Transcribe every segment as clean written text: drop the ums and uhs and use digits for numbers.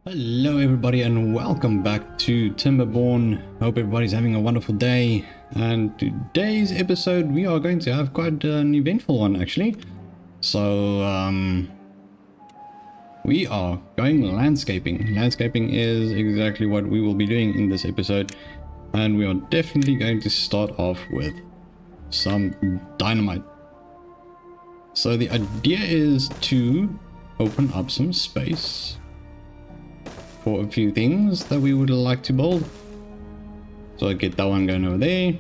Hello everybody and welcome back to Timberborn. Hope everybody's having a wonderful day. And today's episode we are going to have quite an eventful one actually. So we are going landscaping. Landscaping is exactly what we will be doing in this episode. And we are definitely going to start off with some dynamite. So the idea is to open up some space for a few things that we would like to build. So I get that one going over there,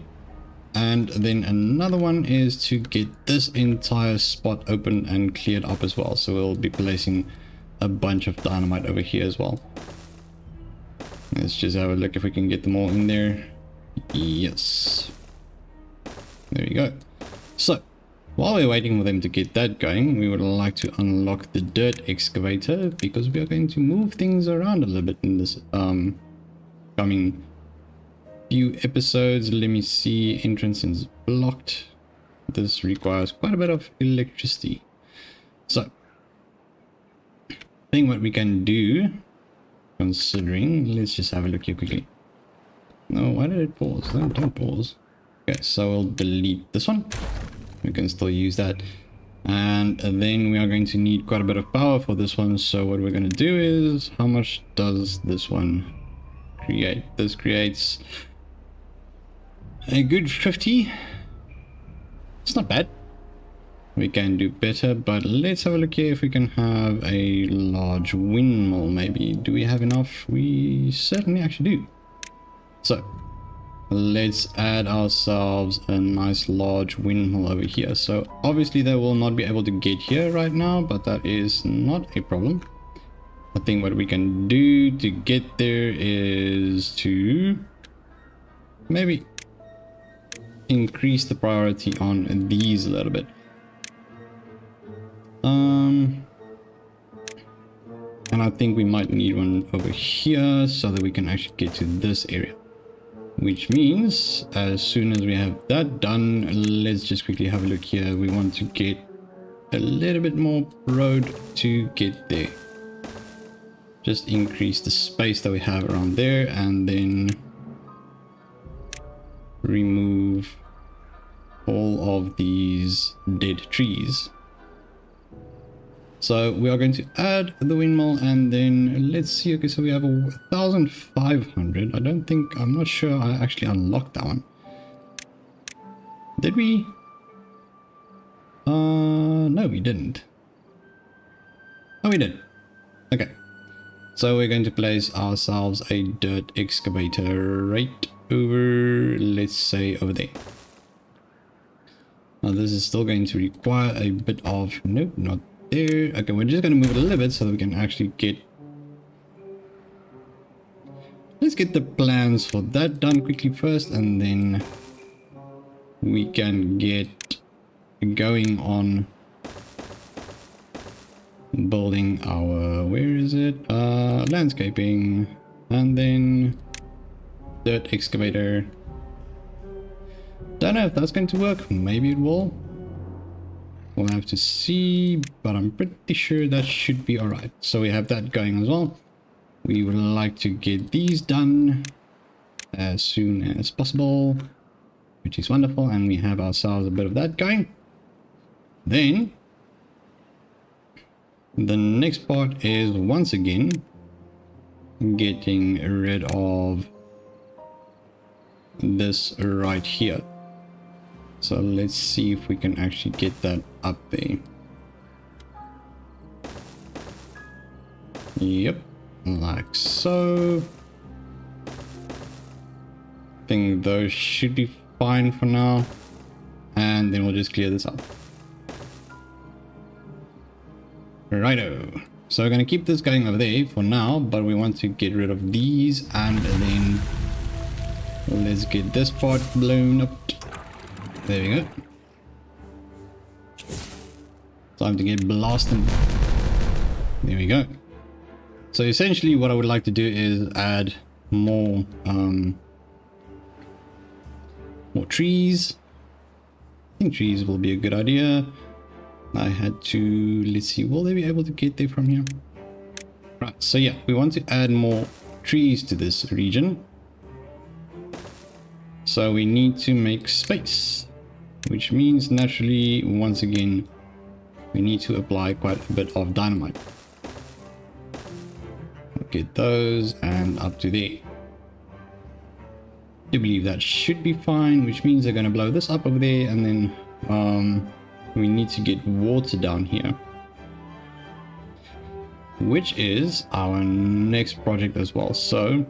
and then another one is to get this entire spot open and cleared up as well. So we'll be placing a bunch of dynamite over here as well. Let's just have a look if we can get them all in there. Yes, there we go. So while we're waiting for them to get that going, we would like to unlock the dirt excavator because we are going to move things around a little bit in this coming few episodes. Let me see, entrance is blocked. This requires quite a bit of electricity. So I think what we can do, considering, let's just have a look here quickly. No, why did it pause? Don't pause. Okay, so we'll delete this one. We can still use that, and then we are going to need quite a bit of power for this one. So what we're going to do is, how much does this one create? This creates a good 50. It's not bad. We can do better, but let's have a look here if we can have a large windmill maybe. Do we have enough? We certainly actually do. So let's add ourselves a nice large windmill over here. So obviously they will not be able to get here right now, but that is not a problem. I think what we can do to get there is to maybe increase the priority on these a little bit. And I think we might need one over here so that we can actually get to this area. Which means as soon as we have that done, let's just quickly have a look here. We want to get a little bit more road to get there. Just increase the space that we have around there, and then remove all of these dead trees. So we are going to add the windmill, and then let's see. Okay, so we have 1,500. I'm not sure I actually unlocked that one. Did we? No, we didn't. Oh, we did. Okay. So we're going to place ourselves a dirt excavator right over, let's say over there. Now this is still going to require a bit of, nope, not there. Okay, we're just going to move it a little bit so that we can actually get, let's get the plans for that done quickly first, and then we can get going on building our, where is it, landscaping, and then dirt excavator. Don't know if that's going to work. Maybe it will. We'll have to see, but I'm pretty sure that should be alright. So we have that going as well. We would like to get these done as soon as possible, which is wonderful, and we have ourselves a bit of that going. Then the next part is once again getting rid of this right here. So let's see if we can actually get that up there. Yep, like so. I think those should be fine for now. And then we'll just clear this up. Righto. So we're going to keep this going over there for now, but we want to get rid of these, and then let's get this part blown up. There we go. Time to get blasted. There we go. So essentially what I would like to do is add more trees. I think trees will be a good idea. I had to, let's see, will they be able to get there from here? Right, so yeah, we want to add more trees to this region. So we need to make space, which means naturally, once again, we need to apply quite a bit of dynamite. Get those and up to there. I believe that should be fine, which means they're going to blow this up over there, and then we need to get water down here, which is our next project as well. So,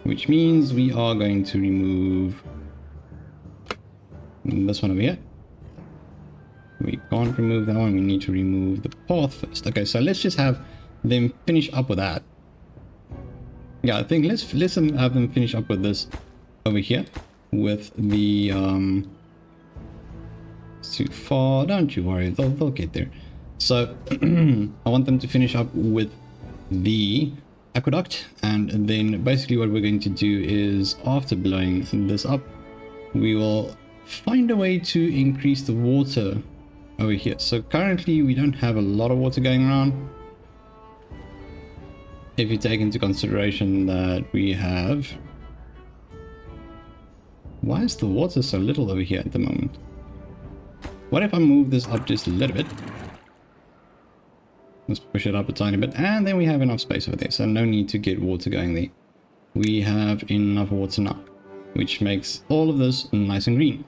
which means we are going to remove this one over here. We can't remove that one, we need to remove the path first. Okay, so let's just have them finish up with that. Yeah, I think let's have them finish up with this over here with the it's too far, don't you worry, they'll get there. So I want them to finish up with the aqueduct, and then basically what we're going to do is, after blowing this up, we will find a way to increase the water over here. So currently we don't have a lot of water going around. If you take into consideration that we have... Why is the water so little over here at the moment? What if I move this up just a little bit? Let's push it up a tiny bit, and then we have enough space over there, so no need to get water going there. We have enough water now, which makes all of this nice and green.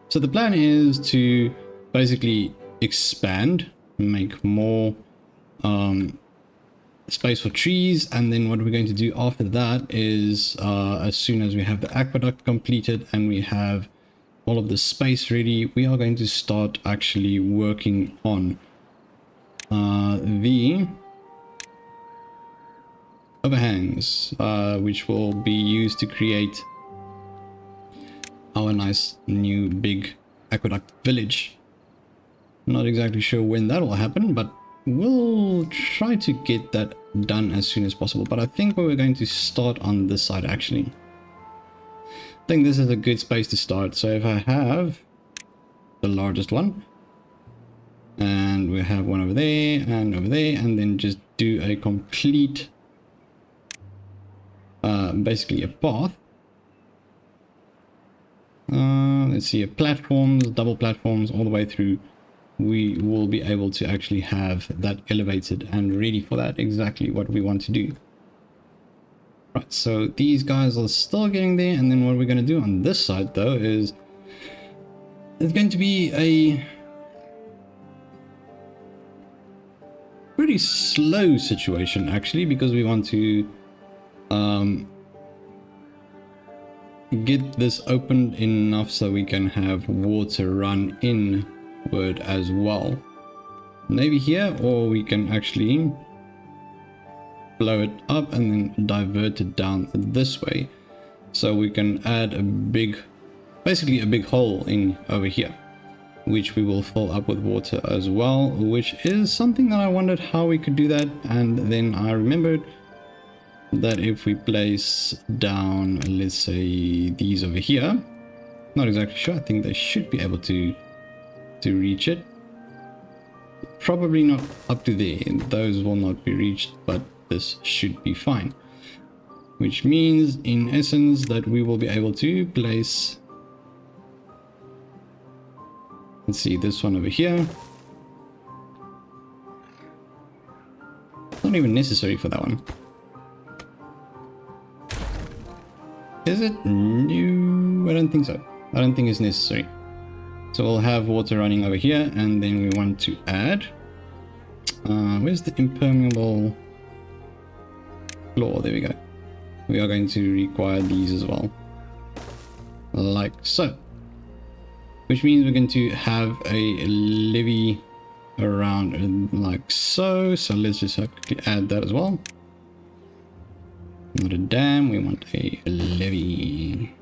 So the plan is to basically expand, make more space for trees, and then what we're going to do after that is as soon as we have the aqueduct completed and we have all of the space ready, we are going to start actually working on the overhangs, which will be used to create our nice new big aqueduct village. Not exactly sure when that will happen, but we'll try to get that done as soon as possible. But I think we're going to start on this side actually. I think this is a good space to start. So if I have the largest one, and we have one over there and over there, and then just do a complete basically a path. Let's see, platforms, double platforms all the way through. We will be able to actually have that elevated and ready for that, exactly what we want to do. Right, so these guys are still getting there, and then what we're going to do on this side though is it's going to be a pretty slow situation actually, because we want to get this opened enough so we can have water run inward as well. Maybe here, or we can actually blow it up and then divert it down this way, so we can add a big, basically a big hole in over here, which we will fill up with water as well, which is something that I wondered how we could do that. And then I remembered that if we place down, let's say these over here, not exactly sure, I think they should be able to reach it. Probably not up to there, those will not be reached, but this should be fine, which means in essence that we will be able to place, let's see, this one over here. It's not even necessary for that one. Is it? No, I don't think so. I don't think it's necessary. So we'll have water running over here, and then we want to add, where's the impermeable floor? There we go. We are going to require these as well, like so, which means we're going to have a levee around like so. So let's just quickly add that as well. Not a dam, we want a levee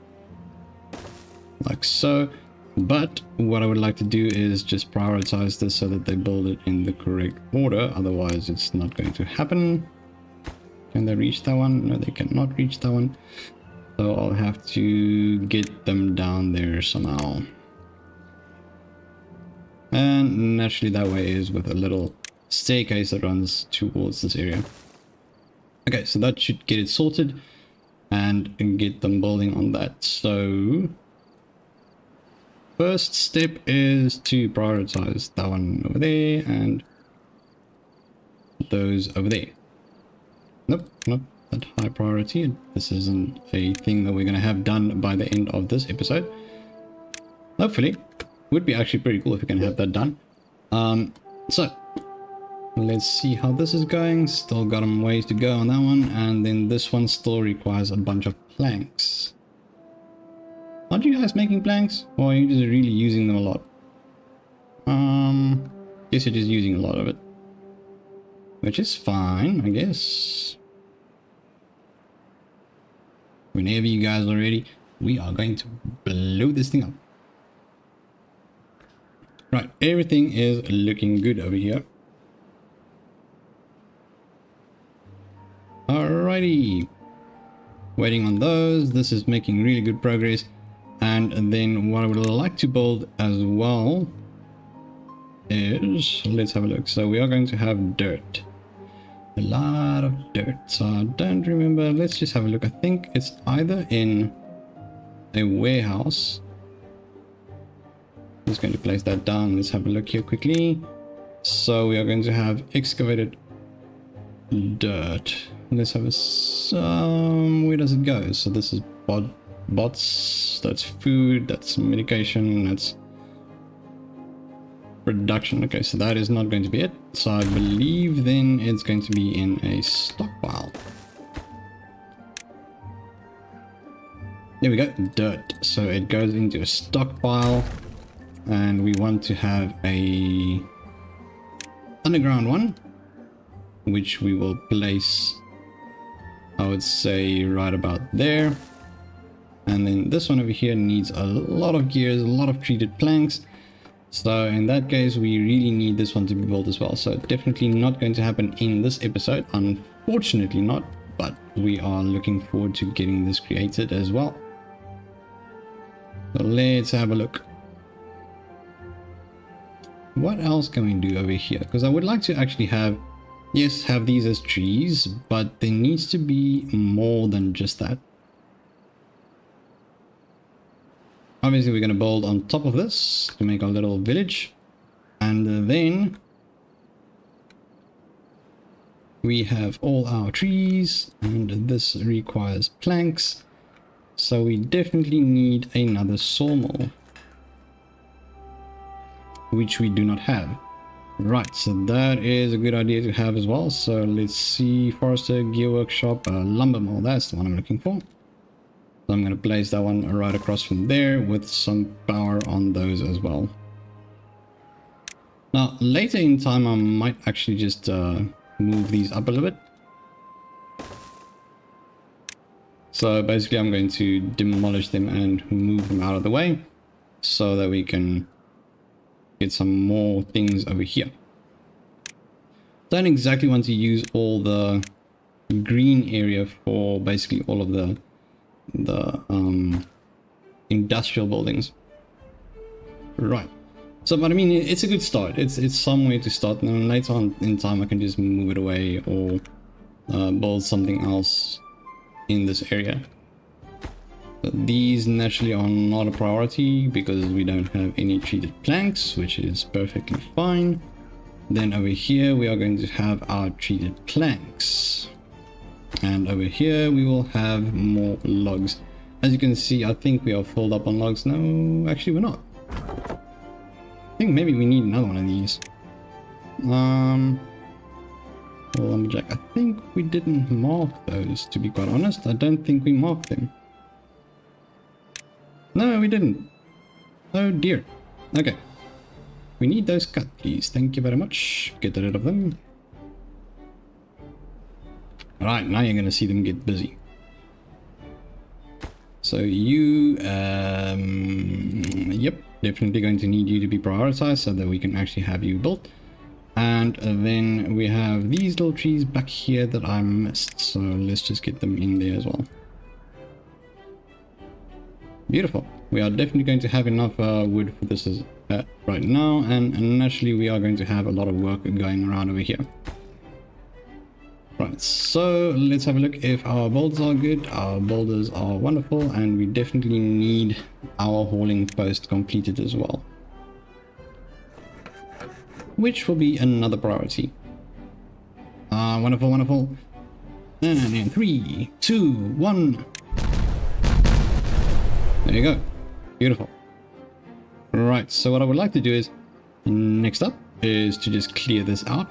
like so. But what I would like to do is just prioritize this so that they build it in the correct order, otherwise it's not going to happen. Can they reach that one? No, they cannot reach that one, so I'll have to get them down there somehow. And naturally that way is with a little staircase that runs towards this area. Okay, so that should get it sorted and get them building on that. So first step is to prioritize that one over there and those over there. Nope, not that high priority. This isn't a thing that we're going to have done by the end of this episode. Hopefully. Would be actually pretty cool if we can have that done. So let's see how this is going. Still got some ways to go on that one, and then this one still requires a bunch of planks. Aren't you guys making planks, or are you just really using them a lot? Guess you're just using a lot of it, which is fine, I guess. Whenever you guys are ready, we are going to blow this thing up. Right, everything is looking good over here. Alrighty. Waiting on those. This is making really good progress. And then what I would like to build as well is, let's have a look. So we are going to have dirt. A lot of dirt. So I don't remember. Let's just have a look. I think it's either in a warehouse. I'm just going to place that down. Let's have a look here quickly. So we are going to have excavated dirt. Let's have a where does it go? So this is bots, that's food, that's medication, that's production. Okay, so that is not going to be it. So I believe then it's going to be in a stockpile. There we go, dirt. So it goes into a stockpile, and we want to have a underground one, which we will place, I would say, right about there. And then this one over here needs a lot of gears, a lot of treated planks. So in that case, we really need this one to be built as well. So definitely not going to happen in this episode, unfortunately not, but we are looking forward to getting this created as well. So let's have a look. What else can we do over here? Because I would like to actually have, yes, have these as trees, but there needs to be more than just that. Obviously, we're going to build on top of this to make our little village. And then we have all our trees, and this requires planks. So we definitely need another sawmill, which we do not have. Right, so that is a good idea to have as well. So let's see, forester, gear workshop, lumber mill, that's the one I'm looking for. So I'm going to place that one right across from there with some power on those as well. Now later in time I might actually just move these up a little bit. So basically I'm going to demolish them and move them out of the way so that we can get some more things over here. Don't exactly want to use all the green area for basically all of the industrial buildings. Right. So, but I mean, it's a good start. It's somewhere to start, and then later on in time I can just move it away or build something else in this area. But these naturally are not a priority because we don't have any treated planks, which is perfectly fine. Then over here we are going to have our treated planks, and over here we will have more logs. As you can see, I think we are filled up on logs. No, actually we're not. I think maybe we need another one of these. Lumberjack, I think we didn't mark those, to be quite honest. I don't think we marked them. No, we didn't. Oh dear. Okay. We need those cut, please. Thank you very much. Get rid of them. Alright, now you're going to see them get busy. So you, yep, definitely going to need you to be prioritized so that we can actually have you built. And then we have these little trees back here that I missed. So let's just get them in there as well. Beautiful. We are definitely going to have enough wood for this right now, and naturally we are going to have a lot of work going around over here. Right, so let's have a look if our boulders are good. Our boulders are wonderful, and we definitely need our hauling post completed as well, which will be another priority. Wonderful, wonderful. And in 3, 2, 1. There you go. Beautiful. Right, so what I would like to do is, next up, is to just clear this out.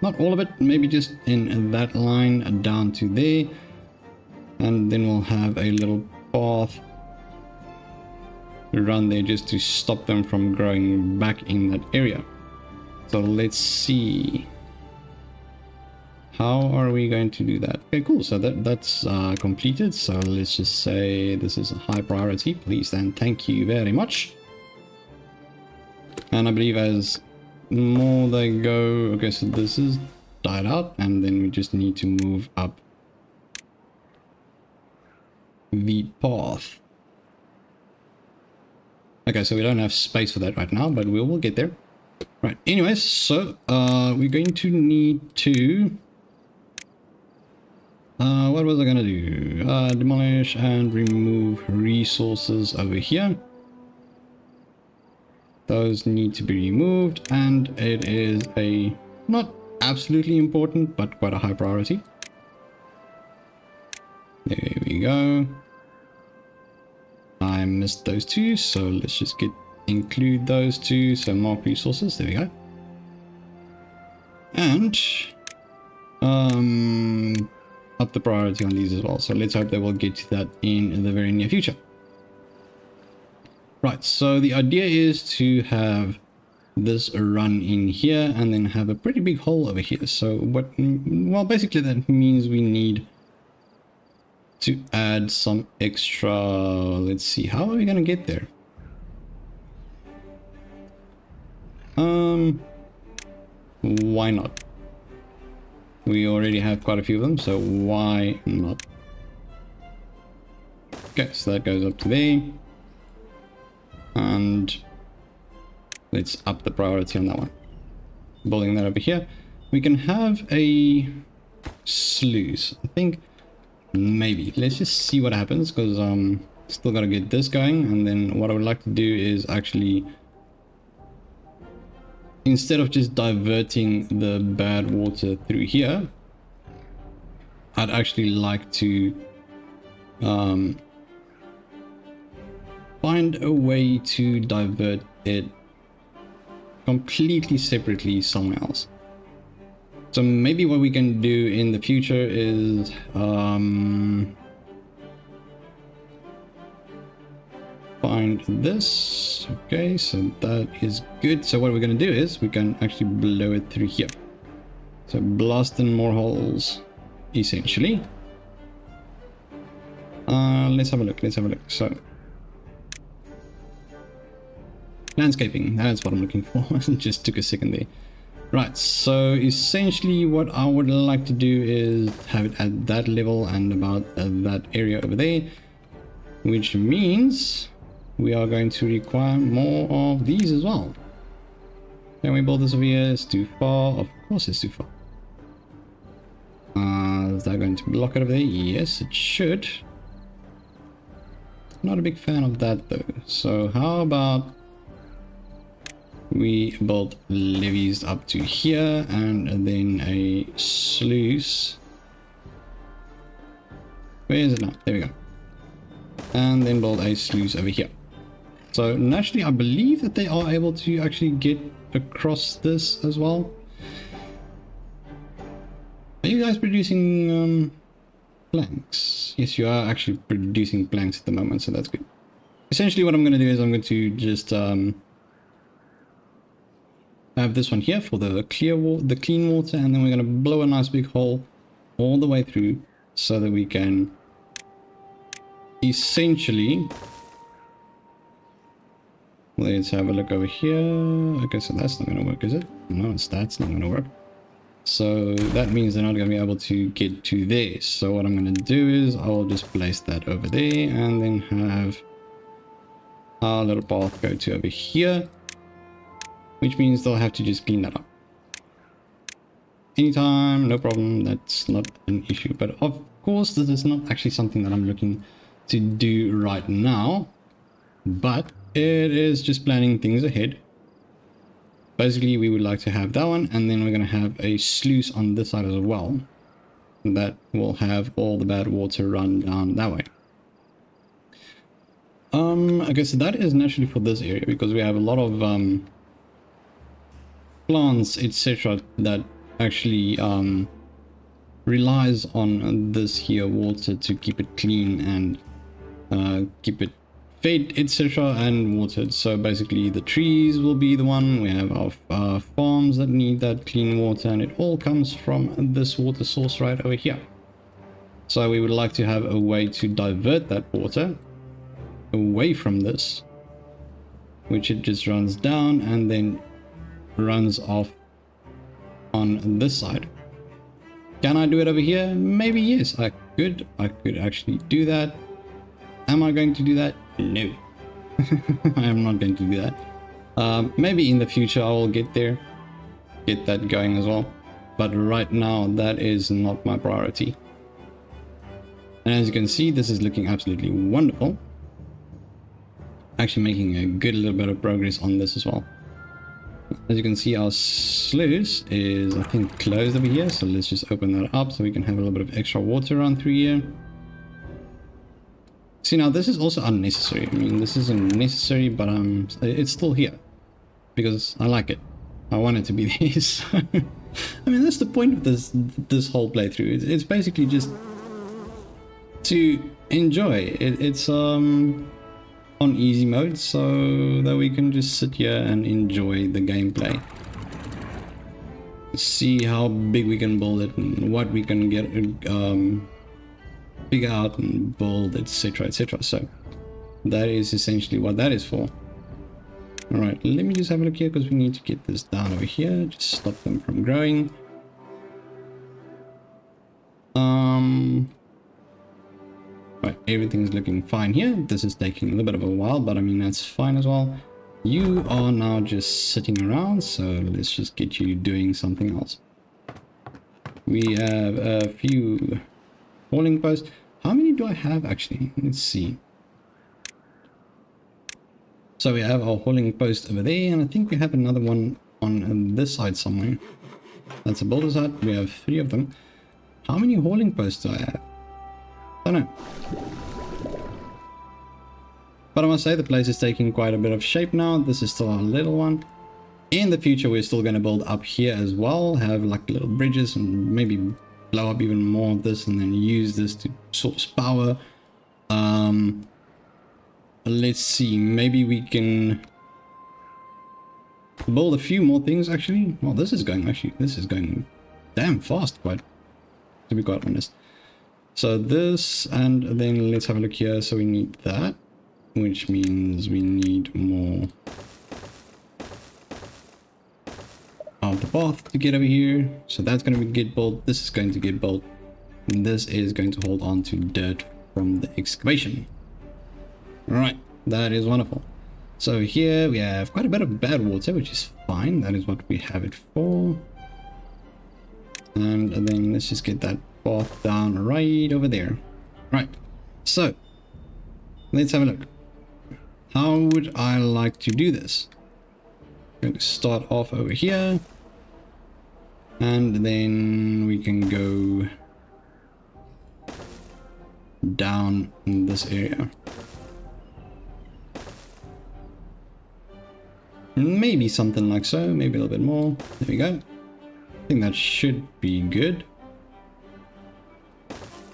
Not all of it, maybe just in that line down to there. And then we'll have a little path run there just to stop them from growing back in that area. So let's see. How are we going to do that? Okay, cool. So that's completed. So let's just say this is a high priority, please, and thank you very much. And I believe as more they go, okay, so this is died out, and then we just need to move up the path. Okay, so we don't have space for that right now, but we will get there. Right, anyways, so we're going to need to what was I gonna do? Demolish and remove resources over here. Those need to be removed, and it is a not absolutely important but quite a high priority. There we go. I missed those two, so let's just include those two. So mark resources, there we go. And up the priority on these as well. So let's hope they will get to that in the very near future. Right, so the idea is to have this run in here and then have a pretty big hole over here. So what, well, basically that means we need to add some extra, let's see, how are we going to get there? Why not? We already have quite a few of them, so why not? Okay, so that goes up to there. And let's up the priority on that one. Building that over here. We can have a sluice. I think maybe. Let's just see what happens, because still got to get this going. And then what I would like to do is actually, instead of just diverting the bad water through here, I'd actually like to find a way to divert it completely separately somewhere else. So maybe what we can do in the future is find this. Okay, so that is good. So what we're going to do is we can actually blow it through here. So blast in more holes, essentially. Let's have a look. So landscaping, that's what I'm looking for. It just took a second there. Right, so essentially what I would like to do is have it at that level and about that area over there, which means we are going to require more of these as well. Can we build this over here? It's too far. Of course it's too far. Is that going to block it over there? Yes, it should. Not a big fan of that though. So how about we build levees up to here and then a sluice. Where is it now? There we go. And then build a sluice over here. So naturally I believe that they are able to actually get across this as well. Are you guys producing planks? Yes, you are actually producing planks at the moment, so that's good. Essentially what I'm going to do is I'm going to just have this one here for the clean water, and then we're going to blow a nice big hole all the way through so that we can essentially, let's have a look over here. Okay, so that's not going to work, is it? No, that's not going to work. So that means they're not going to be able to get to there. So what I'm going to do is I'll just place that over there and then have our little path go to over here, which means they'll have to just clean that up. Anytime, no problem, that's not an issue. But of course, this is not actually something that I'm looking to do right now, but it is just planning things ahead. Basically, we would like to have that one, and then we're going to have a sluice on this side as well. That will have all the bad water run down that way. Okay, so that is naturally for this area, because we have a lot of plants, etc. that actually relies on this here water to keep it clean and keep it fed, etc. and watered. So basically the trees will be the one. We have our farms that need that clean water, and it all comes from this water source right over here. So we would like to have a way to divert that water away from this, which it just runs down and then runs off on this side. Can I do it over here? Maybe yes, I could actually do that. Am I going to do that? No. I am not going to do that. Maybe in the future I will get there, get that going as well, but right now that is not my priority. And as you can see, this is looking absolutely wonderful. Actually making a good little bit of progress on this as well. As you can see, our sluice is, I think, closed over here, so let's just open that up so we can have a little bit of extra water run through here. See, now this is also unnecessary. I mean, this isn't necessary, but it's still here because I like it. I want it to be there. So, I mean, that's the point of this whole playthrough. It's basically just to enjoy it. It's on easy mode so that we can just sit here and enjoy the gameplay. See how big we can build it and what we can get figure out and build, etc, etc. So that is essentially what that is for. All right, let me just have a look here because we need to get this down over here. Just stop them from growing. Right, everything's looking fine here. This is taking a little bit of a while, but I mean that's fine as well. You are now just sitting around, so let's just get you doing something else. We have a few hauling posts. How many do I have actually? Let's see. So we have our hauling post over there, and I think we have another one on this side somewhere. That's a builder's hut. We have 3 of them. How many hauling posts do I have? I don't know. But I must say the place is taking quite a bit of shape now. This is still our little one. In the future, we're still going to build up here as well. Have like little bridges and maybe blow up even more of this and then use this to source power. Let's see, maybe we can build a few more things actually. Well, this is going damn fast, to be quite honest. So this, and then let's have a look here. So we need that, which means we need more of the path to get over here. So that's going to get built. This is going to get built. And this is going to hold on to dirt from the excavation. All right, that is wonderful. So here we have quite a bit of bad water, which is fine. That is what we have it for. And then let's just get that path down right over there. Right, so let's have a look. How would I like to do this? I'm going to start off over here, and then we can go down in this area. Maybe something like so, maybe a little bit more. There we go. I think that should be good.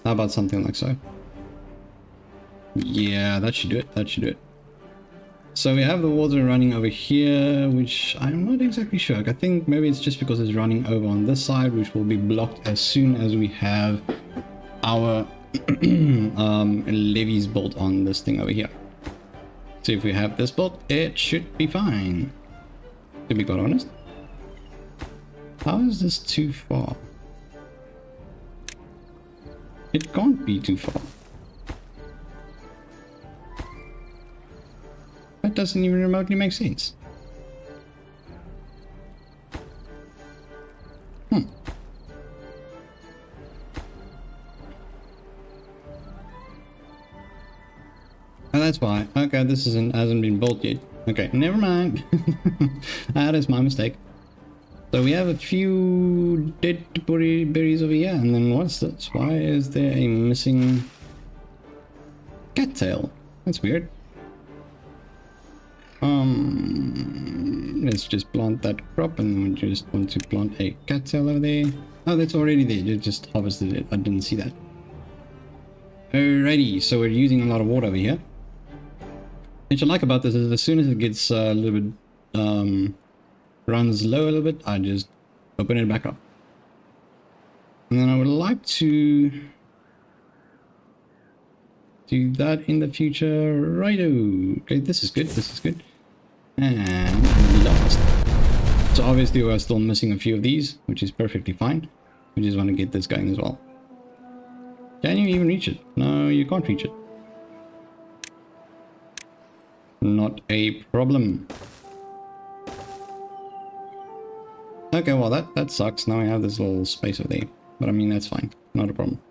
How about something like so? Yeah, that should do it. That should do it. So we have the water running over here, which I'm not exactly sure. I think maybe it's just because it's running over on this side, which will be blocked as soon as we have our levees built on this thing over here. So if we have this built, it should be fine, to be quite honest. How is this too far? It can't be too far. doesn't even remotely make sense. Hmm. Oh, that's why. Okay, this hasn't been built yet. Okay, never mind. That is my mistake. So we have a few dead berries over here, and then what's this? Why is there a missing cattail? That's weird. Let's just plant that crop, and we just want to plant a cattail over there. Oh, that's already there. You just harvested it. I didn't see that. Alrighty, so we're using a lot of water over here. What I like about this is as soon as it gets a little bit, runs low a little bit, I just open it back up. And then I would like to do that in the future. Righto. Okay, this is good. This is good. And last. So obviously we're still missing a few of these, which is perfectly fine. We just want to get this going as well. Can you even reach it? No, you can't reach it. Not a problem. Okay, well that sucks. Now we have this little space over there. But I mean, that's fine. Not a problem.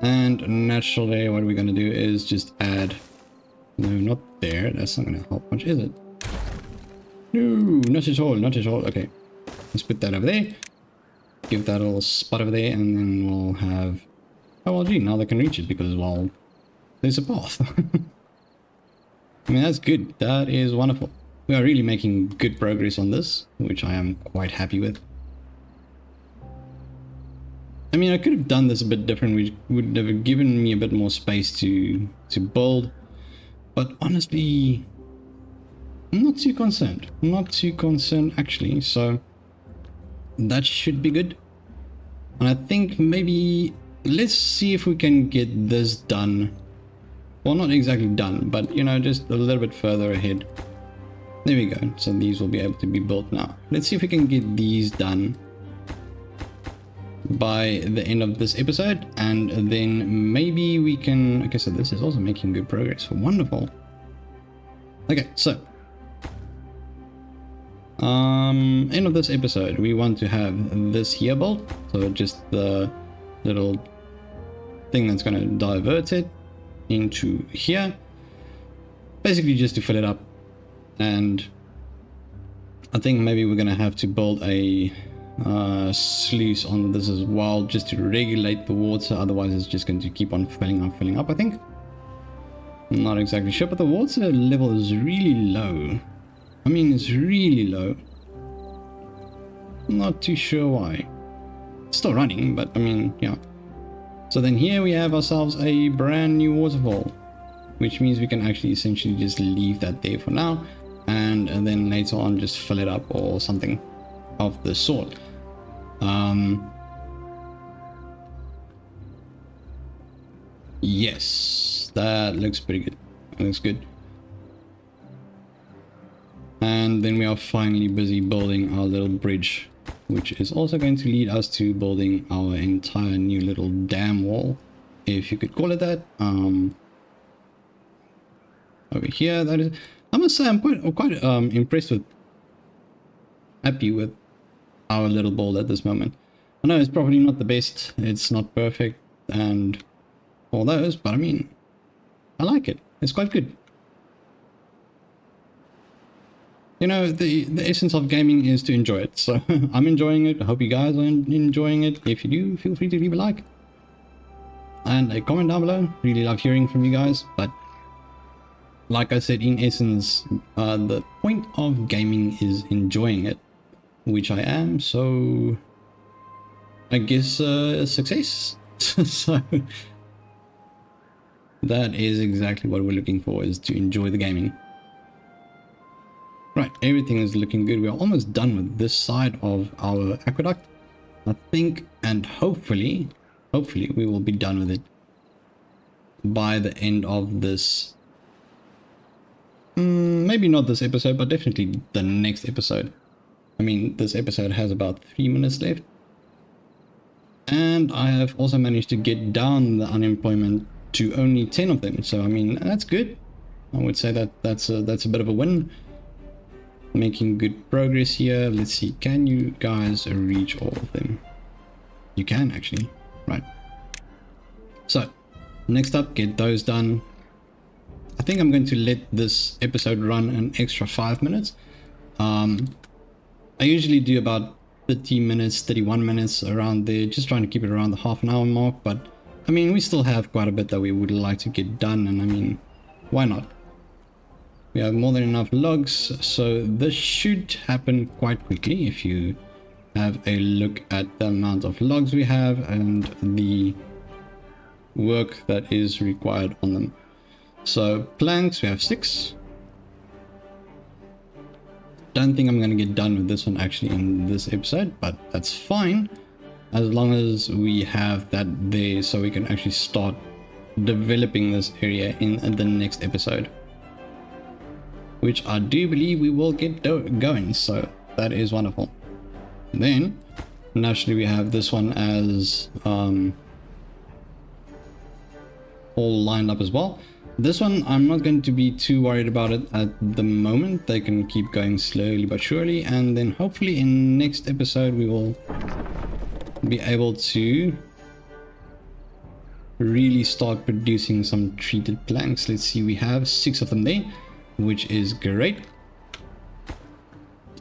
And naturally, what we're going to do is just add... No, not there. That's not going to help much, is it? No, not at all. Not at all. Okay. Let's put that over there. Give that a little spot over there. And then we'll have... Oh, well, gee, now they can reach it because, well, there's a path. I mean, that's good. That is wonderful. We are really making good progress on this, which I am quite happy with. I mean, I could have done this a bit different, which would have given me a bit more space to build. But honestly, I'm not too concerned. I'm not too concerned, actually. So that should be good. And I think maybe let's see if we can get this done. Well, not exactly done, but, you know, just a little bit further ahead. There we go. So these will be able to be built now. Let's see if we can get these done by the end of this episode, and then maybe we can... Okay, so this is also making good progress. Wonderful. Okay, so end of this episode, we want to have this here built. So just the little thing that's going to divert it into here, basically just to fill it up. And I think maybe we're gonna have to build a sluice on this as well, just to regulate the water. Otherwise it's just going to keep on filling up, I think. I'm not exactly sure, but the water level is really low. I mean, it's really low. Not too sure why. It's still running, but I mean, yeah. So then here we have ourselves a brand new waterfall, which means we can actually essentially just leave that there for now, and then later on just fill it up or something of the sort. Yes, that looks pretty good. That looks good. And then we are finally busy building our little bridge, which is also going to lead us to building our entire new little dam wall, if you could call it that. Over here, that is... I must say I'm quite impressed with... happy with our little build at this moment. I know it's probably not the best, it's not perfect and all those, but I mean, I like it. It's quite good. You know, the essence of gaming is to enjoy it. So I'm enjoying it. I hope you guys are enjoying it. If you do, feel free to leave a like and a comment down below. Really love hearing from you guys. But like I said, in essence, the point of gaming is enjoying it, which I am. So I guess success. So that is exactly what we're looking for, is to enjoy the gaming. Right, everything is looking good. We are almost done with this side of our aqueduct, I think, and hopefully we will be done with it by the end of this. Maybe not this episode, but definitely the next episode. I mean, this episode has about 3 minutes left. And I have also managed to get down the unemployment to only 10 of them. So, I mean, that's good. I would say that that's a bit of a win. Making good progress here. Let's see, can you guys reach all of them? You can actually, right? So next up, get those done. I think I'm going to let this episode run an extra 5 minutes. I usually do about 30 minutes, 31 minutes around there, just trying to keep it around the half-an-hour mark. But I mean, we still have quite a bit that we would like to get done, and I mean, why not? We have more than enough logs, so this should happen quite quickly if you have a look at the amount of logs we have and the work that is required on them. So planks, we have 6. Don't think I'm going to get done with this one actually in this episode, but that's fine as long as we have that there so we can actually start developing this area in the next episode, which I do believe we will get going, so that is wonderful. And then naturally we have this one as all lined up as well. This one I'm not going to be too worried about it at the moment. They can keep going slowly but surely, and then hopefully in next episode we will be able to really start producing some treated planks. Let's see, we have 6 of them there, which is great.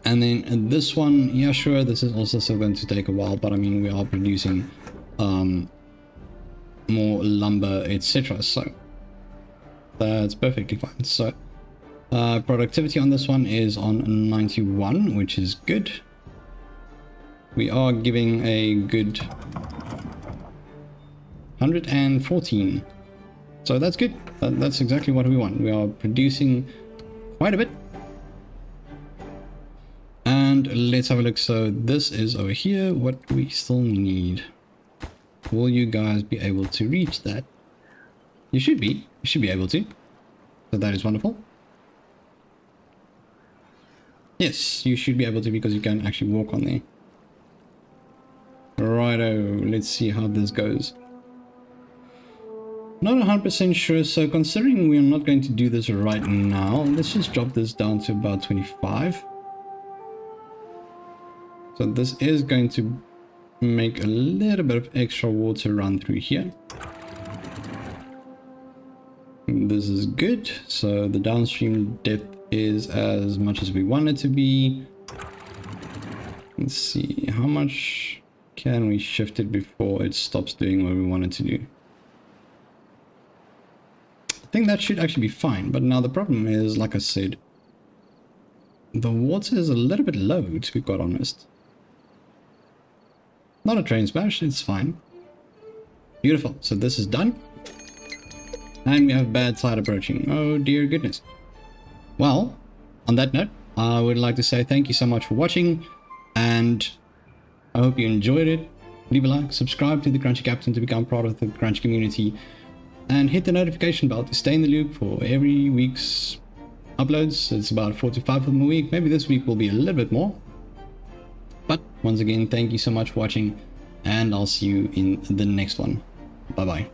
And then this one, yeah sure, this is also still going to take a while, but I mean we are producing more lumber, etc., so that's perfectly fine. So productivity on this one is on 91, which is good. We are giving a good 114, so that's good. That's exactly what we want. We are producing quite a bit. And let's have a look. So this is over here. What do we still need? Will you guys be able to reach that? You should be. You should be able to. So that is wonderful. Yes, you should be able to, because you can actually walk on there. Righto, let's see how this goes. Not 100% sure, so considering we are not going to do this right now, let's just drop this down to about 25. So this is going to make a little bit of extra water run through here. This is good, so the downstream depth is as much as we want it to be. Let's see, how much can we shift it before it stops doing what we want it to do? I think that should actually be fine, but now the problem is, like I said, the water is a little bit low, to be quite honest. Not a train smash, it's fine. Beautiful, so this is done. And we have bad tide approaching. Oh dear goodness. Well, on that note, I would like to say thank you so much for watching, and I hope you enjoyed it. Leave a like, subscribe to the Crunchy Captain to become part of the Crunchy community, and hit the notification bell to stay in the loop for every week's uploads. It's about 4 to 5 of them a week. Maybe this week will be a little bit more. But once again, thank you so much for watching, and I'll see you in the next one. Bye bye.